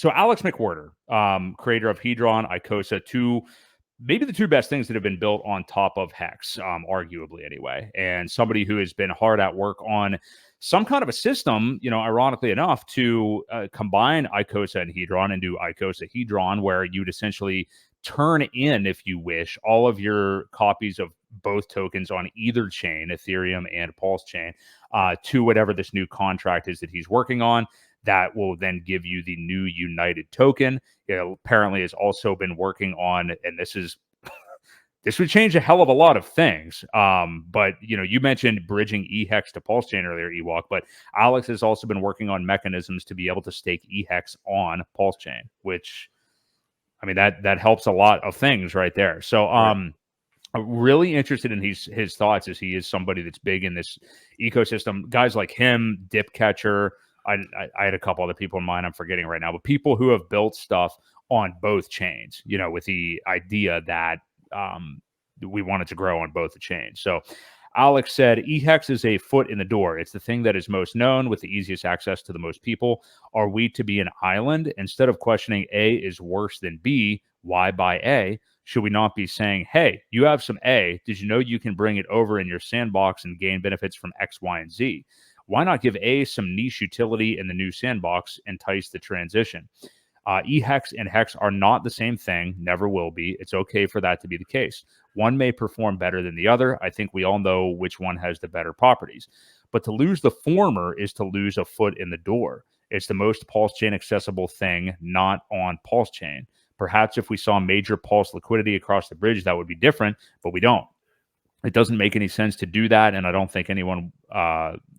So Alex McWhorter, creator of HEDRON, ICOSA, maybe the two best things that have been built on top of HEX, arguably anyway, and somebody who has been hard at work on some kind of a system, ironically enough, to combine ICOSA and HEDRON and do ICOSA HEDRON, where you'd essentially turn in, if you wish, all of your copies of both tokens on either chain, Ethereum and PulseChain, to whatever this new contract is that he's working on. That will then give you the new United token. Apparently has also been working on, and this would change a hell of a lot of things. But you mentioned bridging eHEX to PulseChain earlier, Ewok, but Alex has also been working on mechanisms to be able to stake eHEX on PulseChain, which, I mean, that helps a lot of things right there. So I'm really interested in his thoughts, as he is somebody that's big in this ecosystem. Guys like him, Dipcatcher, I had a couple other people in mind I'm forgetting right now, but people who have built stuff on both chains, with the idea that we wanted to grow on both the chains. So Alex said, eHEX is a foot in the door. It's the thing that is most known with the easiest access to the most people. Are we to be an island? Instead of questioning A is worse than B, why buy A? Should we not be saying, hey, you have some A. Did you know you can bring it over in your sandbox and gain benefits from X, Y, and Z? Why not give A some niche utility in the new sandbox, entice the transition? eHEX and HEX are not the same thing, never will be. It's okay for that to be the case. One may perform better than the other. I think we all know which one has the better properties. But to lose the former is to lose a foot in the door. It's the most PulseChain accessible thing, not on PulseChain. Perhaps if we saw major Pulse liquidity across the bridge, that would be different, but we don't. It doesn't make any sense to do that, and I don't think anyone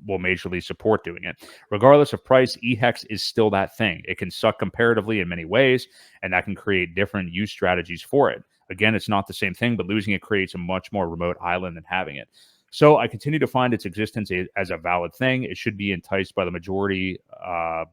will majorly support doing it. Regardless of price, eHEX is still that thing. It can suck comparatively in many ways, and that can create different use strategies for it. Again, it's not the same thing, but losing it creates a much more remote island than having it. So I continue to find its existence as a valid thing. It should be enticed by the majority,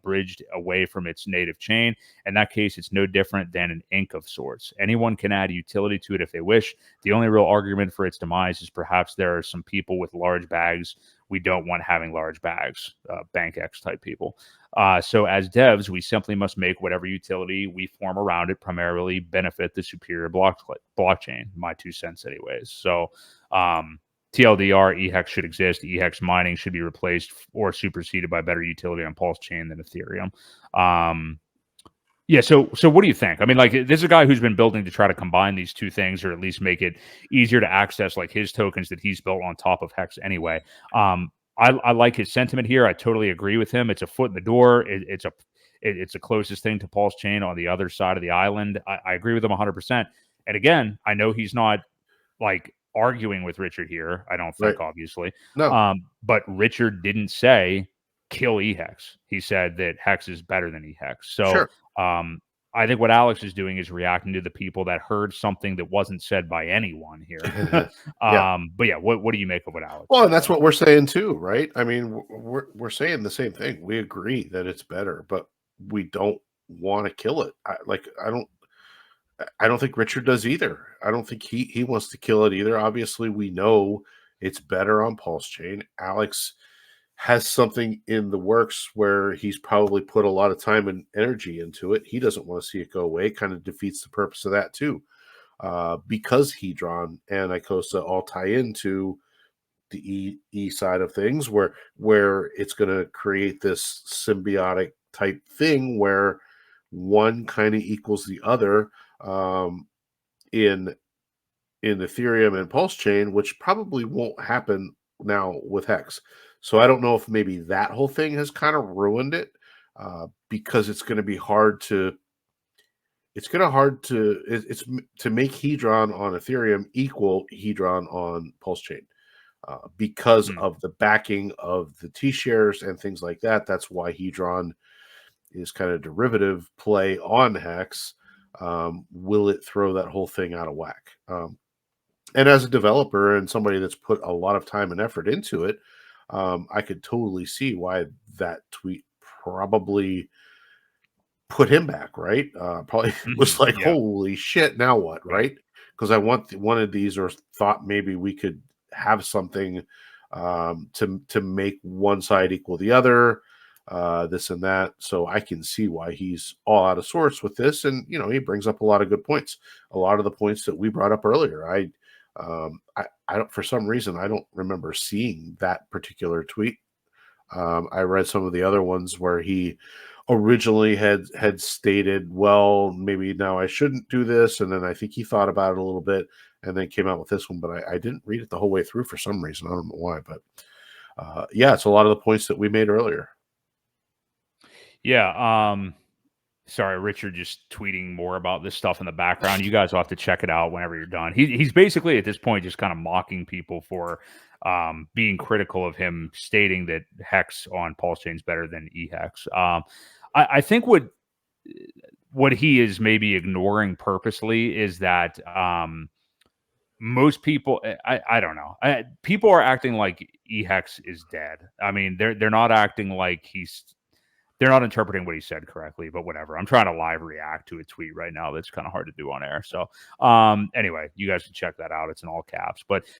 bridged away from its native chain. In that case, it's no different than an ink of sorts. Anyone can add utility to it if they wish. The only real argument for its demise is perhaps there are some people with large bags. We don't want having large bags, Bank X type people. So as devs, we simply must make whatever utility we form around it primarily benefit the superior blockchain. My 2 cents anyways. So, TLDR, eHEX should exist. eHEX mining should be replaced or superseded by better utility on PulseChain than Ethereum. So what do you think? I mean, like, this is a guy who's been building to try to combine these two things, or at least make it easier to access, like his tokens that he's built on top of HEX anyway. I like his sentiment here. I totally agree with him. It's a foot in the door. It's the closest thing to PulseChain on the other side of the island. I agree with him 100%. And again, I know he's not like arguing with Richard here, I don't think, obviously. No. But Richard didn't say kill eHEX. He said that HEX is better than eHEX. So sure. I think what Alex is doing is reacting to the people that heard something that wasn't said by anyone here. But yeah, what do you make of what Alex? Well, and that's what we're saying too, right? I mean, we're saying the same thing. We agree that it's better, but we don't want to kill it. I don't think Richard does either. I don't think he wants to kill it either. Obviously, we know it's better on PulseChain. Alex has something in the works where he's probably put a lot of time and energy into it. He doesn't want to see it go away. Kind of defeats the purpose of that too, because HEDRON and ICOSA all tie into the E side of things, where it's going to create this symbiotic type thing where one kind of equals the other. In Ethereum and PulseChain, which probably won't happen now with HEX. So I don't know if maybe that whole thing has kind of ruined it, because it's going to be hard to make HEDRON on Ethereum equal HEDRON on PulseChain, because of the backing of the T-shares and things like that. That's why HEDRON is kind of derivative play on HEX. Will it throw that whole thing out of whack? And as a developer and somebody that's put a lot of time and effort into it, I could totally see why that tweet probably put him back, right? Probably was like, holy shit, now what, right? Because I want one of these, or thought maybe we could have something to make one side equal the other. this and that. So I can see why he's all out of sorts with this. And, you know, he brings up a lot of good points. A lot of the points that we brought up earlier. I don't, for some reason, I don't remember seeing that particular tweet. I read some of the other ones where he originally had stated, well, maybe now I shouldn't do this. And then I think he thought about it a little bit and then came out with this one, but I didn't read it the whole way through for some reason. I don't know why, but yeah, it's a lot of the points that we made earlier. Yeah. Sorry, Richard just tweeting more about this stuff in the background. You guys will have to check it out whenever you're done. He's basically at this point just kind of mocking people for being critical of him stating that Hex on PulseChain is better than eHEX. I think what he is maybe ignoring purposely is that most people, I don't know, people are acting like eHEX is dead. I mean, they're not acting like they're not interpreting what he said correctly, but whatever. I'm trying to live react to a tweet right now that's kind of hard to do on air. So anyway, you guys can check that out. It's in all caps. But